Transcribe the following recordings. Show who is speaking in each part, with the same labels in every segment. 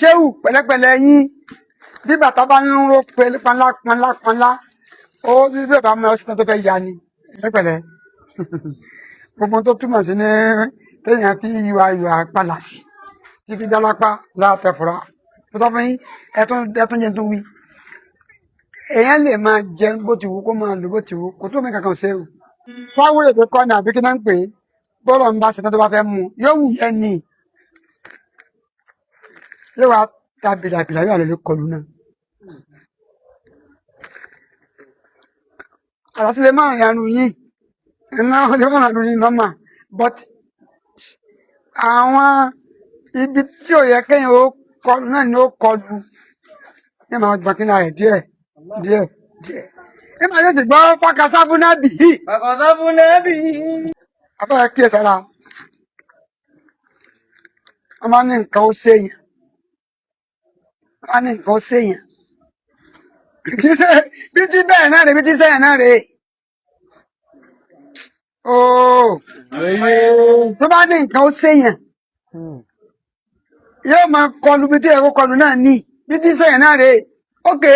Speaker 1: ṣéwù pẹ̀lẹ́pẹ̀lẹ́ yín bí bàtà bá ń ro panlá ó bí bàbá mi ọsítàn tó fẹ́ ya ni pẹ̀lẹ́pẹ̀lẹ́ gbogbo tó túmọ̀ sí ní téèyàn fi ìwà padà sí tí fi dálápá látẹ̀fọ́ra mo sọ fún yín ẹtún jẹ́ tó wí èèyàn lè máa jẹ bó ti wù kó máa lò bó ti wù kó tó mi kankan ṣe o sáwúrò tó kọ́ ní àbí kí náà ń pè é bọ́ọ̀lù ń bá ṣetán tó bá fẹ́ mú yóò wù yẹn ni yóò wá ta bìlàbìlà yóò lè kọlù náà àlàsílẹ̀ máa rìn àrùn yìí iná ọdẹ máa rìn àrùn yìí nọ́mà but àwọn ibi tí ò yẹ kéèyàn ó kọlù náà ni ó kọlù ní màá gbọ́n kí náà rẹ̀ díẹ̀ ẹ máa yóò ti gbọ́ fákasáfúnábì yìí afẹ́rẹ́ kí ẹ sára wọ́n máa ní nǹkan ó séèyàn kì í ṣe bí tí bẹ́ẹ̀ náà rè bí tí sẹ́yìn náà rè ooo tó bá ní nǹkan ó séèyàn yóò máa kọlu bí tí ẹ̀kọ́ kọlu náà ní bí tí sẹ́yìn náà rè ókè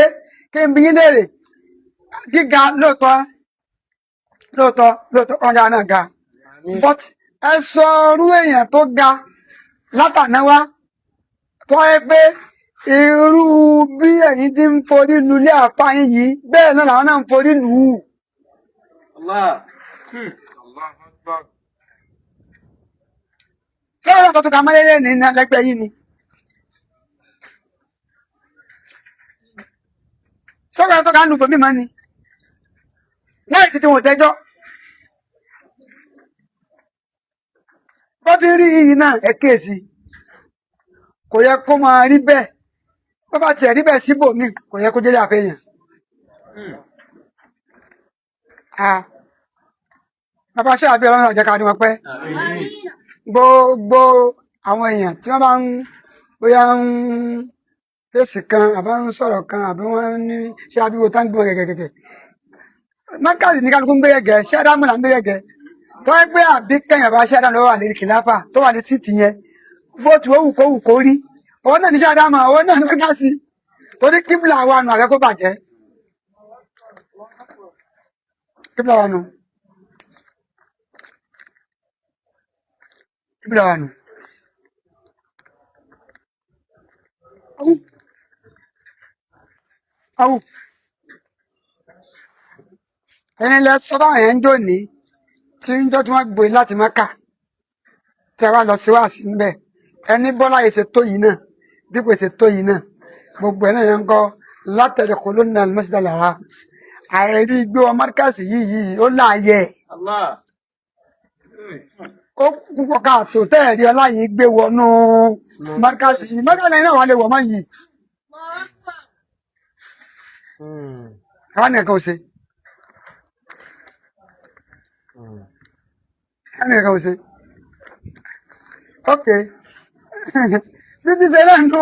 Speaker 1: kí n bí yín léèrè gíga lóòótọ́ ọjà náà ga but ẹ sọ orú èèyàn tó ga látànáwá tó yẹ pé irú bí ẹ̀yin ti ń forí lulé àpá yín yìí bẹ́ẹ̀ náà làwọn náà ń forí lù ú. ṣé wọ́n tó ka mọ́lẹ́lẹ́ ní lẹ́gbẹ̀ẹ́ yìí ni? ṣé wọ́n tó ka ń lu bòmí mọ́ ni? láì títí wọn tẹ́jọ́. bó ti rí iyì náà ẹ kíyèsí kò yẹ kó máa rí bẹ́ẹ̀ bó bá tiẹ̀ rí bẹ́ẹ̀ síbòmíì kò yẹ kó jẹ́lé àfẹ́yàn. bàbá ṣe àbí ọlọ́run àjẹká ni wọ́n pẹ́ gbogbo àwọn èèyàn tí wọ́n bá ń bóyá ń fèsì kan àbá ń sọ̀rọ̀ kan àbí wọ́n ní ṣé àbíwò tá ń gbọ́n gẹ̀gẹ̀gẹ̀ mákàtí ní kálukú ń gbé gẹ̀gẹ̀ ṣé ádámù là ń gbé gẹ̀gẹ̀ tó wáyé pé àbí kẹyìn bá ṣáda lọ́wọ́ àlè kìláfà tó wà ní títì yẹn bó ti ó wù kó rí òun náà ní ṣáda mà òun náà ní ká sí torí kíbla wa nù àfẹ́ kó bàjẹ́ kíbla wa nù awù ẹni lẹ sọ báwọn yẹn ń jò ní tí ń jọ́ tí wọ́n gbé láti Mákà tẹ́ wá lọ sí wá sí ńbẹ̀ ẹni bọ́lá èsè tó yìí náà dípò èsè tó yìí náà gbogbo ẹ̀ náà yẹn ń kọ́ látẹ̀lẹ̀ kó ló ní alimọ́sídà lára àìrí gbé wọn márkàsì yìí ó láàyè ó púpọ̀ káàtó tẹ́ẹ̀rí ọláyìí gbé wọnú márkàsì yìí márkàsì náà wà lè wọ̀ mọ́ yìí àwọn nìkan ò ṣe. Ok. Bíbí ṣe náà nù.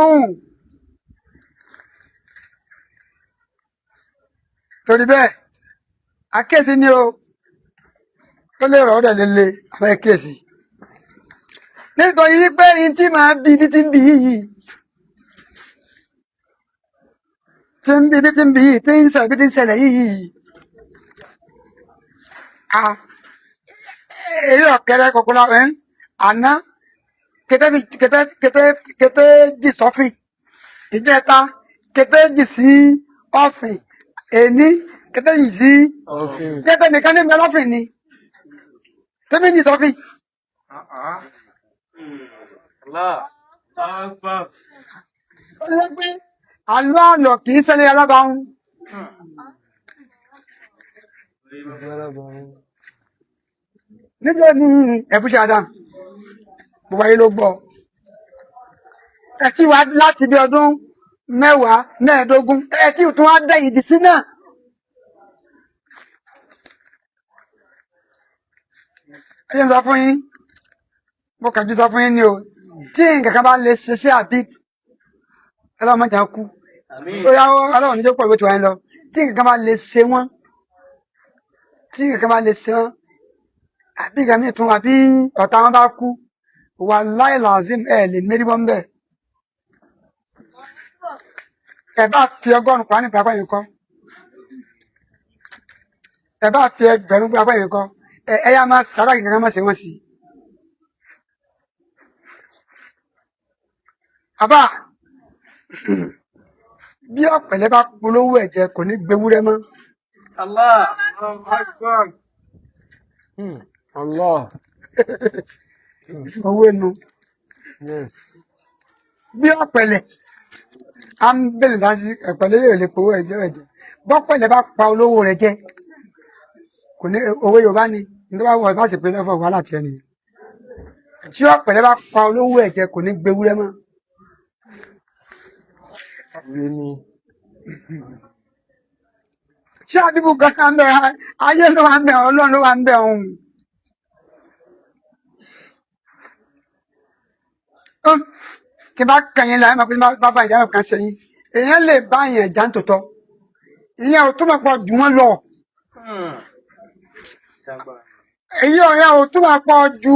Speaker 1: Torí bẹ́ẹ̀, àkíyèsí ni o. Ó lè rọ̀ ọ́ dẹ̀ lélẹ̀ àwọn àkíyèsí. Nítorí pé ní tí màá bí ibi tí ń bí yìí. Tí ń bí ibi tí ń bí yìí, tí ń ṣẹlẹ̀ ibi tí ń ṣẹlẹ̀ yìí. Èyí ọ̀kẹ́rẹ́ kọ̀kọ́ la ẹ̀ àná kété jì sọ́fìn ìjẹta kété jì sí ọ̀fìn èní kété jì sí kété nìkan ní mẹlọ́fìn ni tẹ́bí jì sọ́fìn. ó lé pé àlọ́ àlọ́ kì í ṣẹlẹ̀ alábàáhùn. Níjọ́ ní ẹ̀bùṣẹ́ Adam gbogbo ayé ló gbọ́ ẹ̀tí wa láti bí ọdún 10 15 ẹ̀tí tún wá dẹ̀ ìdí sí náà ẹjẹ́ sọ fún yín mo kàjú sọ fún yín ní o tí nǹkan kan bá lè ṣiṣẹ́ àbí ẹlọ́mọjà kú ó yá ọlọ́run níjọ́ pọ̀ ìwé tí wọ́n lọ tí nǹkan kan bá lè ṣe wọ́n àbí ìgbàmí tún àbí ọ̀tá wọn bá kú wà láìláàzím ẹ̀ lè mérí bọ́ mbẹ̀ ẹ bá fi ọgọ́rùn-ún pa nípa apá yẹn kọ́ ẹ bá fi ẹgbẹ̀rún pa apá yẹn kọ́ ẹ yá máa sábà kankan má ṣe wọ́n sí. àbá bí ọ̀pẹ̀lẹ̀ bá polówó ẹ̀jẹ̀ kò ní gbewúrẹ́ mọ́.
Speaker 2: Allah. Allah.
Speaker 1: owó ẹnu
Speaker 2: Yes.
Speaker 1: bí ọ̀pẹ̀lẹ̀ à ń bẹ̀rẹ̀ dá sí ẹ̀pẹ̀lẹ̀ lè polówó ẹ̀jẹ̀ bọ́pẹ̀lẹ̀ bá pa olówó rẹ̀ jẹ kò ní owó Yorùbá ni nítorí wàá wọ ìbá sì pé lọ́fọ̀ wàhálà tiẹ̀ nìyẹn tí ọ̀pẹ̀lẹ̀ bá pa olówó ẹ̀jẹ̀ kò ní gbewúrẹ́ mọ́.
Speaker 2: Really?
Speaker 1: ṣé àbíbù kan ń bẹ ayé ló wà ń bẹ Ọlọ́run ló wà ń bẹ ọ̀hún. tí bá kẹyìn láyé máa pé bá bá ìjà kan sẹ́yìn èèyàn lè bá yẹn jà ń tòótọ́ ìyẹn ò túmọ̀ pọ̀ jù wọ́n lọ èyí ọ̀rẹ́ ò túmọ̀ pọ̀ ju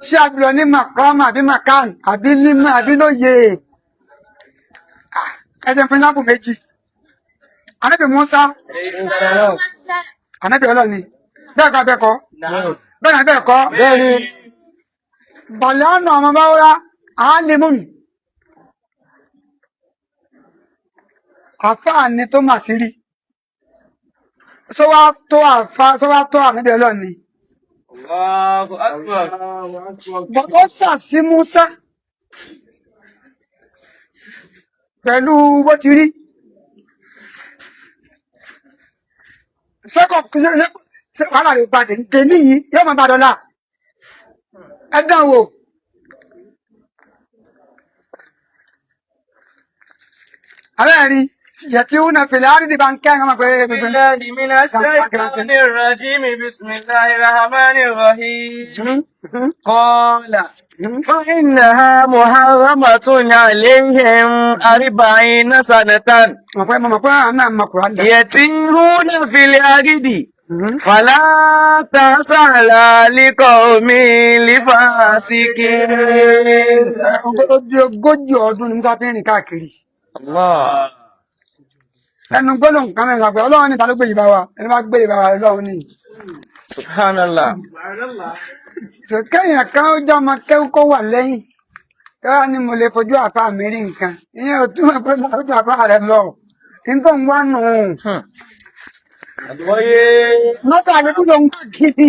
Speaker 1: ṣé àbílọ̀ ní màkàmà àbí màkàn àbí límà àbí lóye ẹ̀jẹ̀ fún sábù méjì Ànábì Mùsá Ànábì Ọlọ́run ni bẹ́ẹ̀ kọ́ bẹ́ẹ̀ kọ́ bẹ́ẹ̀ náà bẹ́ẹ̀ kọ́ bàlẹ́ àná ọmọ bá wúrà alimun àfáà ni tó mà sí rí sọwá tó Ànábì Ọlọ́run ni
Speaker 2: Allahu Akbar.
Speaker 1: bọ́tọ́ sàsí Mùsá pẹ̀lú bó ti rí wàhálà rẹ̀ padà dé níyì yóò máa bá dọ́là ẹ̀dán wò abẹ́rẹ́ يأتون في الأرض بانكان كما
Speaker 2: بالله من الشيطان الرجيم بسم الله الرحمن الرحيم قال فإنها محرمة عليهم 40 سنة يتيهون في الأرض فلا تأس على لقوم لفاسقين. Allah.
Speaker 1: ẹnu gbọ́dọ̀ nǹkan mẹ́rin àgbẹ̀ Ọlọ́run ní ta ló gbé ìbá wa ẹni bá gbé ìbá wa Ọlọ́run ní.
Speaker 2: Subhanallah.
Speaker 1: kẹ́yìn kan ó jẹ́ ọmọ kẹ́kọ̀ọ́ wà lẹ́yìn kẹ́wàá ni mo lè fojú àfa mi rí nǹkan ìyẹn ò túmọ̀ pé mo fojú àfa rẹ lọ nítorí ń wá nù. lọ́sọ̀ àgbẹ̀kú ló ń gbà kiri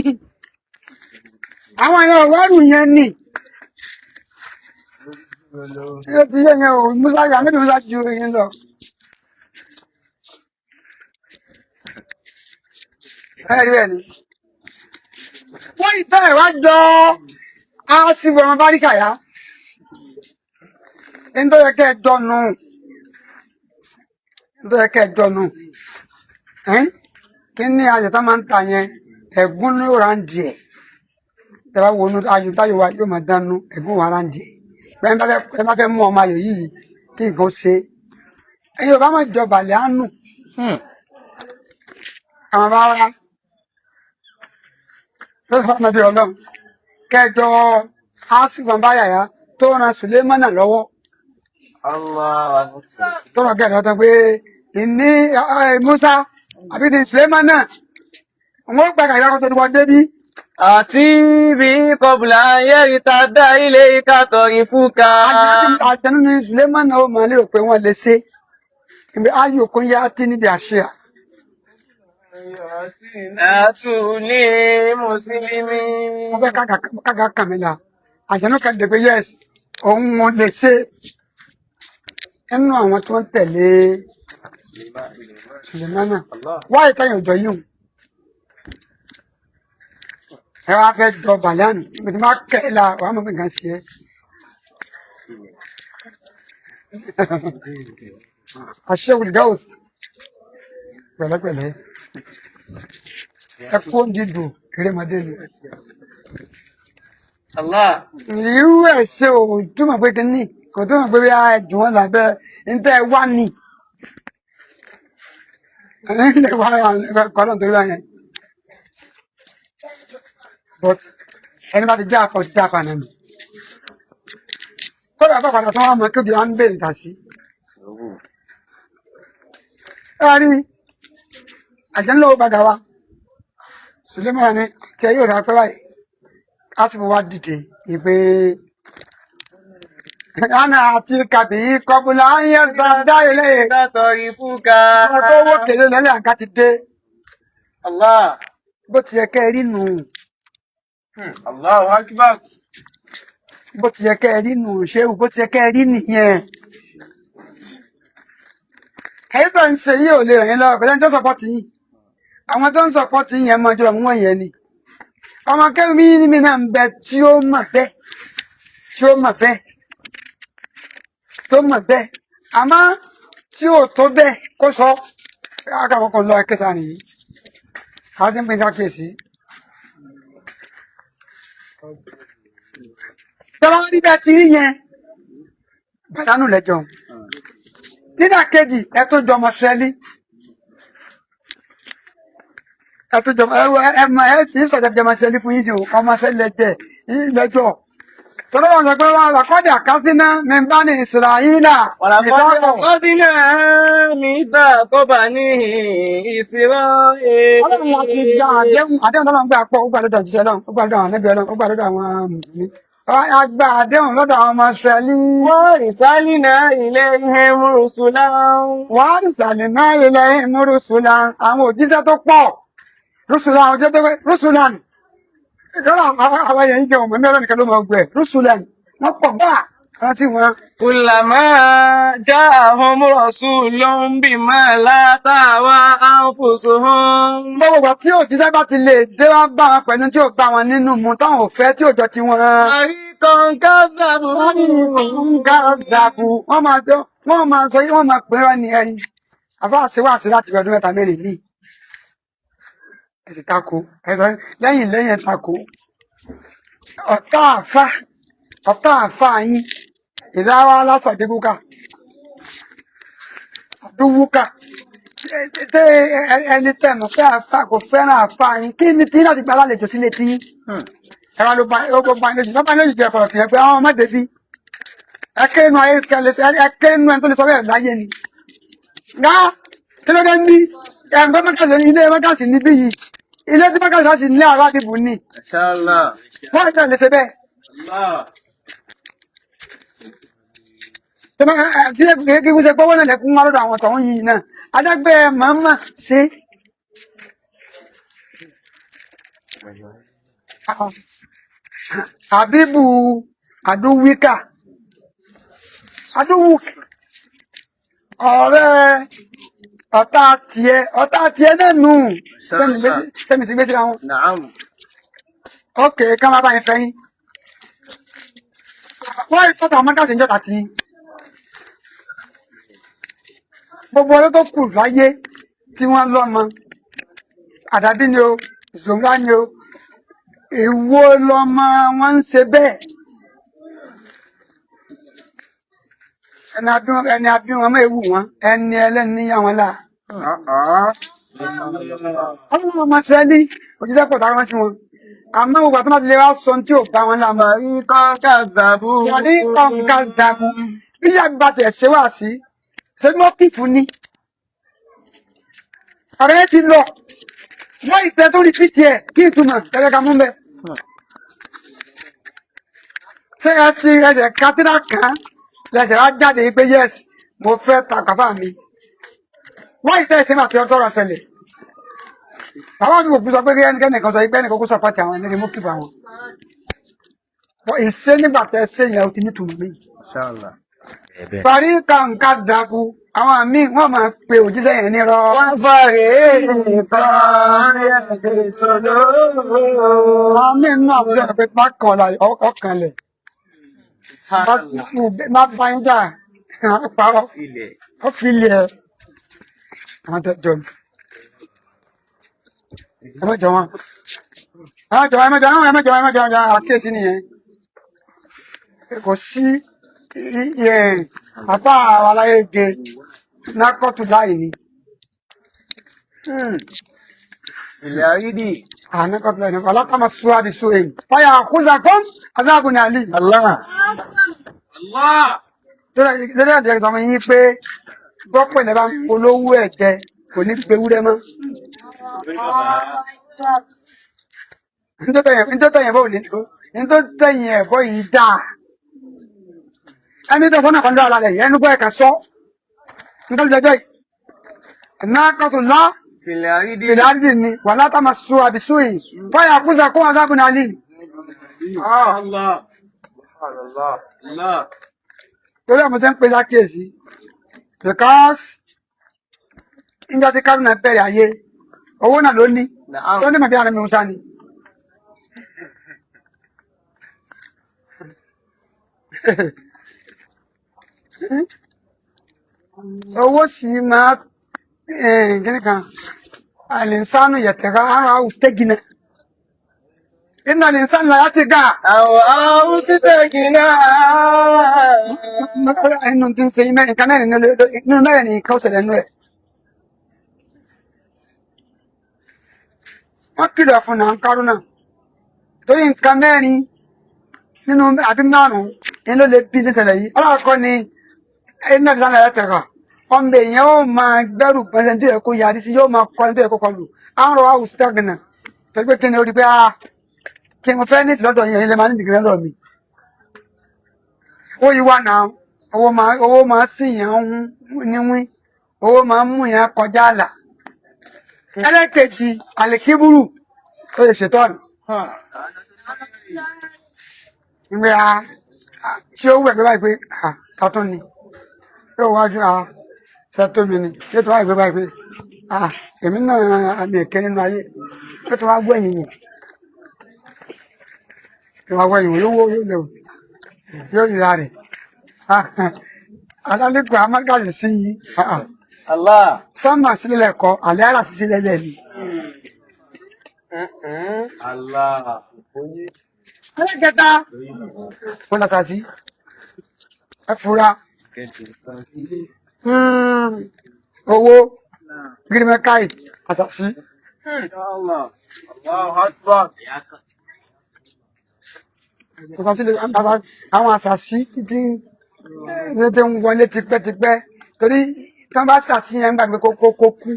Speaker 1: àwọn èèyàn ọ̀wárù yẹn nì. yóò ti yé yẹn o Musa yà níbi Musa ju yẹn lọ. ẹ̀rí ẹ̀ ni wọ́n yìí tẹ́ ẹ̀wá jọ aásìwò ọmọ báríkà yá nítorí kẹ́ ẹ jọnu kí ní ayọ̀ tá máa ń ta yẹn ẹ̀gún ní òrà ń di ẹ̀ tẹ́wá wo inú ayọ̀ táyọ̀ wa yóò máa dánú ẹ̀gún wa ara ń di ẹ̀ pé ẹ bá fẹ́ mú ọmọ ayọ̀ yìí kí nǹkan ṣe ẹ̀yin ò bá má jọ bàlẹ́ àánú àwọn bá wá lọ́sọ̀ Ànábì Ọlọ́run kẹjọ ásìgbọ̀n bá yàyà tó ran Sùlẹ́mánà lọ́wọ́ tó rọ̀ gẹ̀rẹ́ ọ̀tọ̀ pé ìní Musa àbí ti Sùlẹ́mánà wọ́n gbàgbà ìyàkọ̀ tó ti wọ́n débí.
Speaker 2: àti bí kọbùlà ayẹ́rì ta dá ilé ìkàtọ̀ ìfúkà.
Speaker 1: àjẹnú ni Sùlẹ́mánà ó máa lérò pé wọ́n lè ṣe ibi ayò kún yá tí níbi àṣẹ
Speaker 2: Àtúní Mùsùlùmí.
Speaker 1: wọ́n fẹ́ kága kàmílà àjẹnú kan dẹ̀ pé yes òun wọn lè ṣe ẹnu àwọn tí wọ́n tẹ̀lé Sùlẹ́mánà wáyé táyà òjò yìí ẹ wá fẹ́ jọ bàlẹ́ànù ibi tí wọ́n kẹ́ ẹ la wàá mọ̀ pé nǹkan ṣe é. àṣẹ wùdígáwòs pẹ̀lẹ́pẹ̀lẹ́ ẹ kó dídùn kérémọdé ni.
Speaker 2: Allah.
Speaker 1: irú ẹ̀ ṣe ò túmọ̀ pé kínní kò túmọ̀ pé bí a jù wọ́n lábẹ́ níta ẹ wá ní. ilé wa kọ́nà tó yá yẹn. but ẹni bá ti já àfọ̀ ti já àfà náà nù. kódà bá padà tó wà mọ́ kébì wá ń bèèrè dà sí ẹ̀rí àjẹ́ńlò gbàgà wa Suleiman ni tí ẹ yóò rà pẹ́ báyìí kásìkò wa dìde ìpè ana àti kàbí kọbùlà ń yẹ dá ilé
Speaker 2: Tarifuka.
Speaker 1: ọmọ tó wó kéré lẹ́lẹ́ àǹká ti dé
Speaker 2: Allah.
Speaker 1: bó ti yẹ kẹ́ ẹ rí nù
Speaker 2: Allahu akbar.
Speaker 1: bó ti yẹ kẹ́ ẹ rí nù ṣéwù bó ti yẹ kẹ́ ẹ rí nìyẹn ẹ̀yin tó ń ṣe yìí ò lè ràn yín lọ́wọ́ pẹ̀lú ẹni tó sọpọ́tì yín àwọn tó ń sọpọ́tì yín yẹn mọ ìjọba mú wọ̀nyẹn ni ọmọ kẹ́mi mi náà ń bẹ tí ó mọ̀ bẹ́ẹ̀ tí ó mọ̀ bẹ́ẹ̀ tó mọ̀ bẹ́ẹ̀ àmọ́ tí ò tó bẹ́ẹ̀ kó sọ àkàwọn kan lọ ẹkẹsà nìyí àwọn tí ń pè sí àkíyèsí tọ́lá rí bẹ́ẹ̀ ti rí yẹn pàdánù lẹ́jọ́ nídàkejì ẹ tó jọmọ sẹ́lí ẹ tó jọmọ ẹ sì sọ̀dọ̀ jọmọ sẹ́lí fún yín sí ọmọ sẹ́lí lẹ́jẹ̀ yín lẹ́jọ́ tọ́lá wọn sọ pé wọn làkọ́dà kásínà mẹ́mbà ní ìsirayílà
Speaker 2: Ọdínà nígbà kọ́bà ní ìṣirọ́
Speaker 1: ọlọ́run wa ti gba àdéhùn tọ́lọ́run gbà pọ̀ ó gbà lọ́dọ̀ òjíṣẹ́ ọlọ́run ó gbà lọ́dọ̀ àwọn ẹnẹ́bí ọlọ́run ó gbà lọ́dọ̀ àwọn mùsùlùmí a gba àdéhùn lọ́dọ̀ àwọn ọmọ Ísírẹ́lì
Speaker 2: wọ́n ìsálínà ilé ihe múrùsùlá.
Speaker 1: wàá nìsàlẹ̀ náà ilẹ̀ ìmúrùsùlà àwọn òjíṣẹ́ tó pọ̀ rúsùlà àwọn òjíṣẹ́ tó pẹ́ rúsùlà ni ìkọ́lá àwọn èèyàn jẹ́ ọmọ mẹ́rin nìkan ló mọ̀ gbẹ̀ rúsùlà ni wọ́n pọ̀ bá rántí wọn.
Speaker 2: Kùlàmá já àwọn rasulun bima la tahwa anfusuhum.
Speaker 1: gbogbo ìgbà tí òjíṣẹ́ bá ti lè dé wá bá wọn pẹ̀lú tí ò bá wọn nínú mu táwọn ò fẹ́ tí ò jọ ti wọn.
Speaker 2: Àríkàn kádàbù.
Speaker 1: wọ́n ní gàdàbù wọ́n máa sọ wọ́n máa pè é ní ẹ̀rí àbá àṣewàṣe láti ọdún mẹ́ta mẹ́rin ní ẹ̀sìn tako lẹ́yìn ẹ̀ tako ọ̀tá àfá yín ìdáwà lásàdégúkà àdúwúkà tẹ ẹni tẹnu fẹ́ àfá kò fẹ́ràn àfá yín kí ni tí láti gba alálejò sílé tí ẹ̀rọ ló bá lójì lọ́pàá lójì jẹ́ ọ̀pọ̀lọpọ̀ yẹn pé àwọn ọmọdé bí ẹkẹ́nu ayé ẹkẹ́nu ẹni tó lè sọ bẹ́ẹ̀ láyé ni gá kí ló dé ń bí ẹ̀ǹgbẹ́ mọ́kàsí ilé mọ́kàsí níbí yìí ilé tí mọ́kàsí láti ní àwọn àdìbò ní
Speaker 2: Inshallah.
Speaker 1: wọ́n ìtàn lè ṣe bẹ́ẹ̀ tí kíkú ṣe gbọ́wọ́ náà lẹ́kún wá lọ́dọ̀ àwọn tọ̀hún yìí náà adágbé màmá ṣe àbíbù àdúwíkà àdúwùkì ọ̀rẹ́ ọ̀tá tiẹ̀ náà nù sẹ́mi sí gbé síra wọn
Speaker 2: Na'am.
Speaker 1: ókè ká má bá yín fẹ́ yín wọ́n ìtọ́ta ọmọdé ìjọta tí gbogbo ọdún tó kù láyé tí wọ́n lọ́mọ àdàbí ni o zòǹgá ni o èwo lọ́mọ wọn ń ṣe bẹ́ẹ̀ ẹni abí wọn mọ́ ewu wọn ẹni ẹlẹ́ni yá wọn láà ọlọ́run ọmọ Ísírẹ́lì òjíṣẹ́ pọ̀ táwọn sí wọn àmọ́ gbogbo àtúmọ̀ ti lè wá sọ tí ò bá wọn láàmú
Speaker 2: Àríkàn kádàbù.
Speaker 1: yàrá nǹkan dàbù bí yàgbà tẹ̀ ṣe wá sí ṣe mọ́ pìfù ni ọ̀rẹ́ yẹn ti lọ wọ́n ìfẹ́ tó rí pìtì ẹ̀ kí ìtumọ̀ ẹ̀rẹ́ ka mú bẹ́ẹ̀ ṣé ẹ ti ẹ̀jẹ̀ kátírà kan lẹ́sẹ̀ wá jáde pé yẹ́s mo fẹ́ ta bàbá mi wọ́n ìfẹ́ ìṣẹ́ máa ti ọjọ́ rọ̀ ṣẹlẹ̀ bàbá mi kò sọ pé ẹnikẹ́ni kan sọ pé ẹnìkan kó sọ pàtì àwọn ẹni mú kí bá wọn ìṣe nígbà tẹ ṣe yẹn o ti ní tùmọ̀ mi.
Speaker 2: Inshallah.
Speaker 1: parí kàǹkà dàkú àwọn àmì wọn máa pe òjíṣẹ́ yẹn ní rọ.
Speaker 2: Wọ́n fàrí ìtàn ìtòló.
Speaker 1: àmì náà bí wọn pe pákan ọ̀la ọkàn lẹ̀ má bá yín jà parọ́ ó fi lẹ̀ àwọn tẹ jọ ẹ mẹ́jọ wọn ẹ mẹ́jọ àkíyèsí nìyẹn kò sí àbá àwàláyé ge nákọ́tù láì ní
Speaker 2: Ilẹ̀ àrídì.
Speaker 1: nákọ́tù láì ní ọlọ́kàmà súwádìí súwèé wáyà àkúzà kún azáàbùn ní àlì
Speaker 2: Allah. Allah.
Speaker 1: lórí àti ẹ̀sọ́ ọmọ yín pé gbọ́pọ̀ ilẹ̀ bá ń polówó ẹ̀jẹ̀ kò ní pe wúrẹ́ mọ́. Nítòtẹ̀yìn ẹ̀bọ̀ ò ní tó. Nítòtẹ̀yìn ẹ̀bọ̀ yìí dáa. Ẹni tó sọ́nà kan dára lẹ̀ ẹnu gbọ́ ẹ̀ka sọ. Nítorí lọ́jọ́ yìí. Ẹ̀ná kọ́tù lọ. Fìlẹ̀ àrídì ni wà látàmà so àbísú yìí. Fáyà kúzà kó wọn sábùn náà ní. Torí àmọ́ sẹ́ ń pè sákèsí. Because ìjọ tí Kárúnà bẹ̀rẹ̀ ayé, owó náà ló ní. Sọ ní màbí àrẹ mi Musa ni. Owó sì máa gíní kan, àlìsánù yẹ̀tẹ̀ká ara àwùsítẹ́gìnà. Iná àlìsánù láyá ti gà.
Speaker 2: Àwọn àwùsítẹ́gìnà.
Speaker 1: Inú tí ń ṣe nǹkan mẹ́rin nínú mẹ́rin ní nǹkan ọ̀sẹ̀lẹ̀ nínú ẹ̀. Wọ́n kìlọ̀ fún náà Kárúnà. Torí nǹkan mẹ́rin nínú àbí márùn-ún ní ló lè bí nísẹ̀lẹ̀ yìí. Ọlọ́kọ́ ni iná àlìsánù láyá tẹ̀ka. Ọmọ èèyàn ó máa gbẹ́rù pẹ̀lẹ́ tó yẹ kó yarí sí, yóò máa kọrin tó yẹ kó kọlù. Àwọn àwùsítẹ́gìnà. Torí pé kí ni ó rí pé kí mo fẹ́ ní lọ́dọ̀ yẹn ilẹ̀ máa ní ìdìgbẹ́ lọ́dọ̀ mi. Ó yí wá náà, owó máa sì yàn níwín, owó máa mú yàn kọjá àlà. Ẹlẹ́kejì, àlèkíbúrù, ó lè ṣètọ́nù. Ìgbé tí ó wẹ̀ báyìí pé, tàtún ni. Yóò wájú ṣètò mi ni. Yóò tó wáyé báyìí pé, èmi náà àmì ẹ̀kẹ́ nínú ayé. Yóò tó wá gbọ́ ẹ̀yìn mi. Yóò wá gbọ́ ẹ̀yìn mi, yóò lẹ̀wọ̀. Yóò yíra rẹ̀. Alálẹ́kọ̀ọ́ amágàsì sí yìí. Sọ́mà sílẹ̀ lẹ́kọ̀ọ́, àlẹ́ àrà sí sílẹ̀ lẹ́ni. Ẹlẹ́kẹta, wọ́n lọ́ta sí. Ẹ fura. Owó, gírímẹ́káì, àṣàṣí. Àwọn àṣàṣí títí ń wọlé tipẹ́tipẹ́ torí tán bá ṣàṣí yẹn gbàgbé kó kú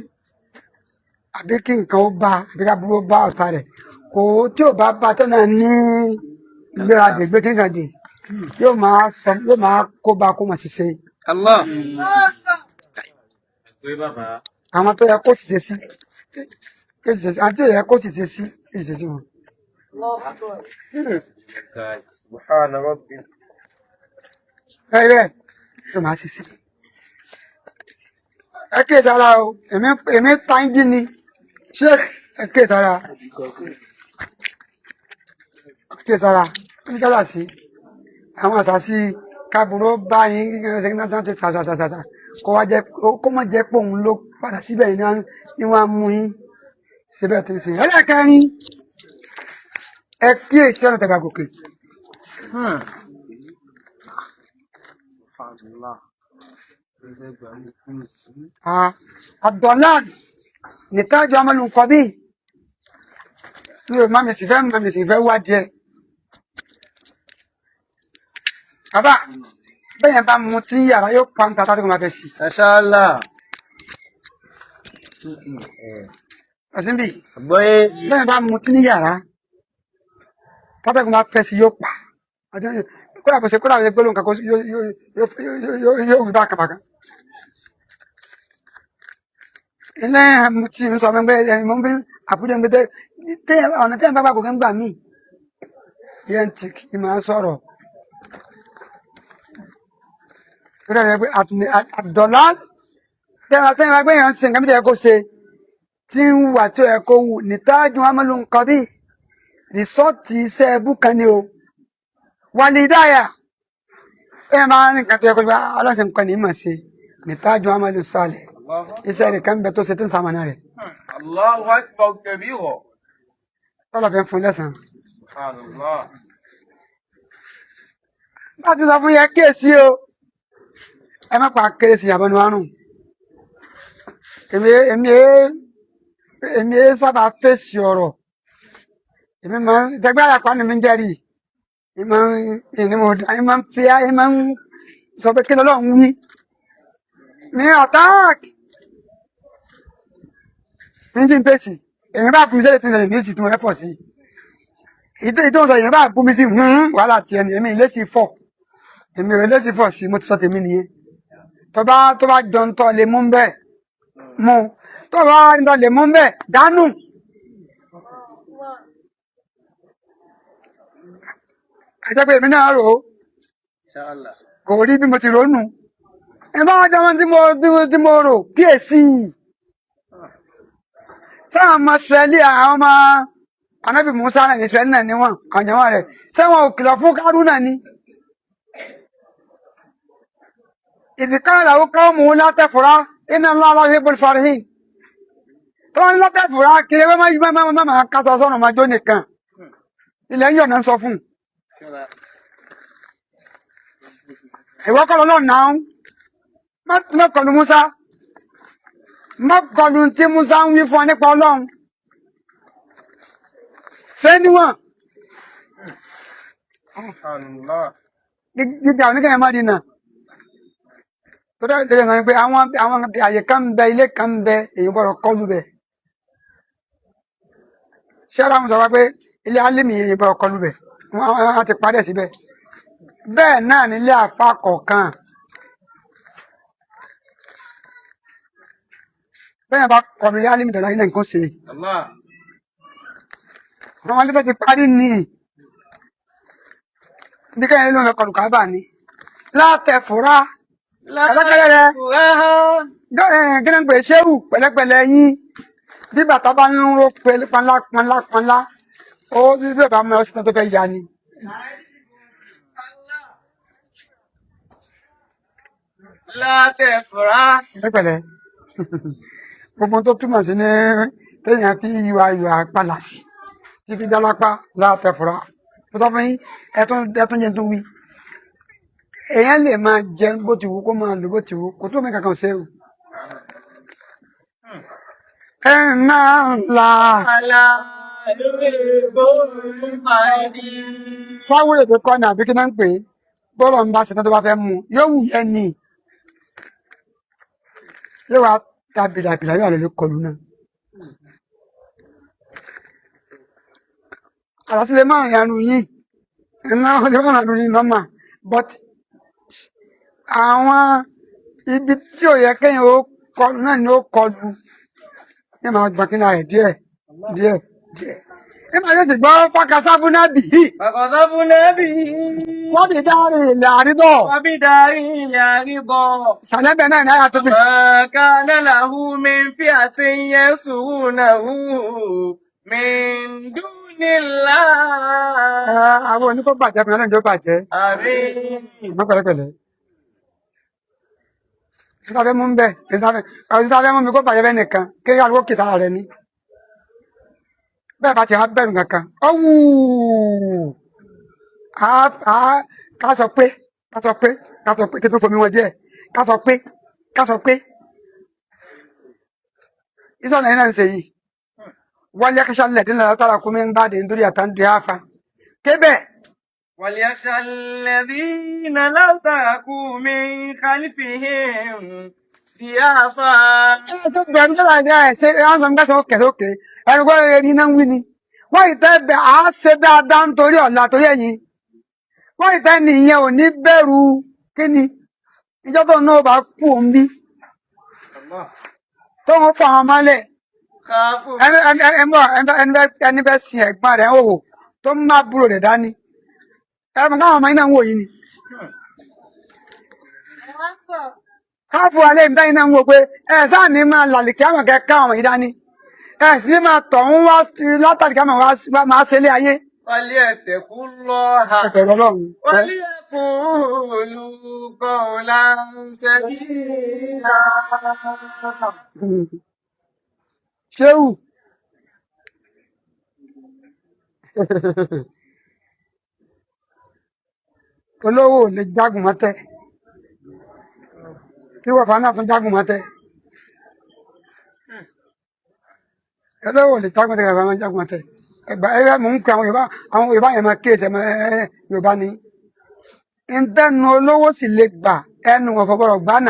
Speaker 1: àbí kí nǹkan ó bá àbí ká burú bá ọ̀tá rẹ̀ kò tí ò bá tó náà ní ìgbéradì gbé kíkàndì yóò máa kó bá kó mà ṣiṣẹ́. Àwọn tó yẹ kó ṣiṣẹ́ sí àti tó yẹ kó ṣiṣẹ́ sí ṣiṣẹ́ sí wọn. Bẹ́ẹ̀ ló máa ṣiṣẹ́. Ẹ kíyèsí ara o, èmi táńjí ni, ṣé ẹ kíyèsí ara? Kíyèsí ara, ní kálà sí, àwọn àṣàṣì kábùrò bá yín kíkẹ́ ṣe náà ti ṣàṣàṣàṣà, kó má jẹ́ pé òun ló padà síbẹ̀ ni wọ́n á mú yín síbẹ̀ tó ń ṣe. Ẹlẹ́kẹrin, ẹ kíyèsí ọ̀nà tẹ̀gbà gòkè. Abdullahi nìtajọ amọlù nǹkan bí sí o máa mi sì fẹ́ wá jẹ. Bàbá bẹ́yẹn bá mu tí yàrá yóò pa ń tata tó kò máa fẹ́ sí.
Speaker 2: Ẹ̀ṣálà.
Speaker 1: Ọ̀sìn bì. Bẹ́yẹn bá mu tí ní yàrá tata tó kò máa fẹ́ sí yóò pa. Kódà bó ṣe gbé lóun kankan yóò wí bá kàbàkà. Ilé mu tí ń sọ fún ẹgbẹ́ mo ń fi àpújẹ ń gbé ọ̀nà tẹ́yìn bá bá kò kẹ́ ń gbà mí. Yẹn ti kì í máa sọ̀rọ̀. Ó dẹ̀ rẹ̀ pé àdọ̀lá tẹ́yìn bá gbé yẹn ń sin nǹkan bí tẹ́yẹ kó ṣe tí ń wà tó yẹ kó wù nítájú amọ́lù nǹkan bí rìsọ́ọ̀tì iṣẹ́ ẹbú kan ni o. Wàlídáyà ẹ máa ń rìn kan tó yẹ kó gbá ọlọ́sìn nǹkan ní ìmọ̀ ṣe nítájú amọ́lù sálẹ̀. Iṣẹ́ rẹ̀ kan bẹ tó ṣe tó ń sàmànà rẹ̀.
Speaker 2: Allahu akbar kabira.
Speaker 1: Tọ́lọ̀ fẹ́ fún lẹ́sàn. Láti sọ fún yẹ kéèsí o. Ẹ má pa kérésì àbọ̀nù àrùn. Èmi sábà fèsì ọ̀rọ̀. Èmi máa ń tẹgbẹ́ àyàpá ni mi ń jẹ́rìí. Èmi máa ń sọ pé kí lọ́lọ́run wí ní attack ní tí ń pèsè èyàn bá fún mi sẹ́lẹ̀ tí ń sẹ́lẹ̀ ní ìsì tí mo fẹ́ fọ̀ sí ìtò sọ èyàn bá fún mi sí wàhálà ti ẹni èmi ilé sí fọ̀ èmi ilé sí fọ̀ sí mo ti sọ tèmi nìyẹn tó bá jọ ń tọ́ lè mú bẹ́ẹ̀ mú tó bá ń tọ́ lè mú bẹ́ẹ̀ dánù ẹjẹ́ pé èmi náà rò ó kò rí bí mo ti rónù ẹ bá jọ wọn tí mo rò kíyèsí sáwọn ọmọ Ísírẹ́lì àwọn ọmọ Ànábì Mùsá náà ní Ísírẹ́lì náà níwọ̀n àjọwọ̀n rẹ̀ sẹ́wọ̀n ò kìlọ̀ fún Kárúnà ni ìdíkàlà ó kọ́ mú látẹ̀fúrá iná ńlá aláwọ̀ ìbò ìfarihìn tó ń látẹ̀fúrá kiri wọ́n máa kásọ̀ sọ́nà máa jó nìkan ilẹ̀ ń yọ̀ náà sọ fún ìwọ́kọ̀lọ́ náà náà má kọlu Mùsá má kọlu tí Mùsá ń wí fún ọ nípa Ọlọ́run ṣé níwọ̀n gíga oníkẹ́yẹ má dínà tó dá ìdẹ́rẹ́ sọ pé àwọn àyè kan ń bẹ ilé kan ń bẹ èyí gbọ́dọ̀ kọlu bẹ̀ ṣẹ́ra ń sọ wá pé ilé alẹ́mì èyí gbọ́dọ̀ kọlu bẹ̀ wọ́n ti padẹ̀ síbẹ̀ bẹ́ẹ̀ náà nílé àfá kọ̀ọ̀kan bẹ́ẹ̀ bá kọlu ilé alẹ́mì dọ̀lá ilẹ̀ nǹkan ṣe àwọn alẹ́fẹ́ ti parí ní bí kẹ́yìn ló ń fẹ́ kọlu Káàbà ní látẹ̀fúrá pẹ̀lẹ́pẹ̀lẹ́ rẹ̀ gẹ́gẹ́ ń pè ṣéwù pẹ̀lẹ́pẹ̀lẹ́ yín bí bàtà bá ń ró panlá ó bí bàbá mọ́ ọ́ sí tó fẹ́ ya ni
Speaker 2: látẹ̀fúrá
Speaker 1: pẹ̀lẹ́pẹ̀lẹ́ gbogbo tó túmọ̀ sí ní téèyàn fi ìwà pàlà sí tí fi dálápá látẹ̀fúrá mo sọ fún yín ẹtún jẹ́ tó wí èèyàn lè máa jẹ bó ti wù kó máa lò bó ti wù kò tó mẹ́ka kan ṣe o ẹ̀nà ńlá sáwúrẹ̀ tó kọ́ ní àbí kí náà ń pè é bọ́ọ̀lọ̀ ń bá ṣetán tó bá fẹ́ mú yóò wù yẹn ni yóò wá ta bìlàbìlà yóò àlọ́ kọlù náà àlàsílẹ̀ máa rìn àrùn yìí ẹ̀nà ọdún máa rìn yìí nọ́mà but àwọn ibi tí ò yẹ kéèyàn ó kọlù náà ni ó kọlù ní màá gbọ́n kí náà rẹ̀ díẹ̀ ní màá yóò ti gbọ́ fákasáfúnábì yìí wọ́n bí dárí ilẹ̀ àríbọ̀ sàlẹ́bẹ̀ náà ní àyà tó bí
Speaker 2: kana lahu min fi'atin yansurunahu min dunillah.
Speaker 1: Àwọn oníkó bàjẹ́ fún ẹlẹ́jọ́ bàjẹ́. Àmọ́ pẹ̀lẹ́pẹ̀lẹ́. Ìsìtàfẹ́ mú ń bẹ̀, ìsìtàfẹ́ mú mi kó bàjẹ́ bẹ́ nìkan, kí àlúwò kì sára rẹ̀ ní. Bẹ́ẹ̀ bá ti á bẹ̀rù kankan. Ọwú! Ká sọ pé, kí tó fomi wọn díẹ̀. Ká sọ pé. Ìsọ̀nà iná ń ṣe yìí. وليخشى الذين لا تركوا من بعد ذرية ضعافا كبه
Speaker 2: وليخشى الذين لو تركوا من خلفهم ضعافا
Speaker 1: wọ́n ìtẹ́bẹ̀ á ṣe dáadáa nítorí ọ̀la torí ẹ̀yìn wọ́n ìtẹ́ nìyẹn ò ní bẹ̀rù kíni ìjọ́ tó náà bá kú òun bí tó wọ́n fọ àwọn mọ́lẹ̀ ẹni bẹ́ sin ẹ̀gbọ́n rẹ̀ ń hòhò tó ń má búrò rẹ̀ dání ẹ̀rọ káwọn ọmọ iná ń wò yìí ni káfù alẹ́ ìdá iná ń wò pé ẹ̀ sáà ní máa làlìkí àwọn kẹ́kẹ́ àwọn yìí dání ẹ̀ sì ní máa tọ̀ ń wá látàrí ká máa ṣe ilé ayé.
Speaker 2: wálé ẹ̀tẹ̀kú lọ ha wálé ẹ̀kú olùkọ́ láńṣẹ́ yíyá.
Speaker 1: Ṣéwù olówó ò lè jágùn mọ́tẹ́ kí wọ́n fa náà tún jágùn mọ́tẹ́ olówó ò lè jágùn mọ́tẹ́ kí wọ́n jágùn mọ́tẹ́ ẹgbà ẹgbẹ́ mò ń pe àwọn Yorùbá yẹn máa kéèsì Yorùbá ní ìtẹnu olówó sì lè gbà ẹnu ọ̀fọ̀gbọ̀rọ̀ gbà náà.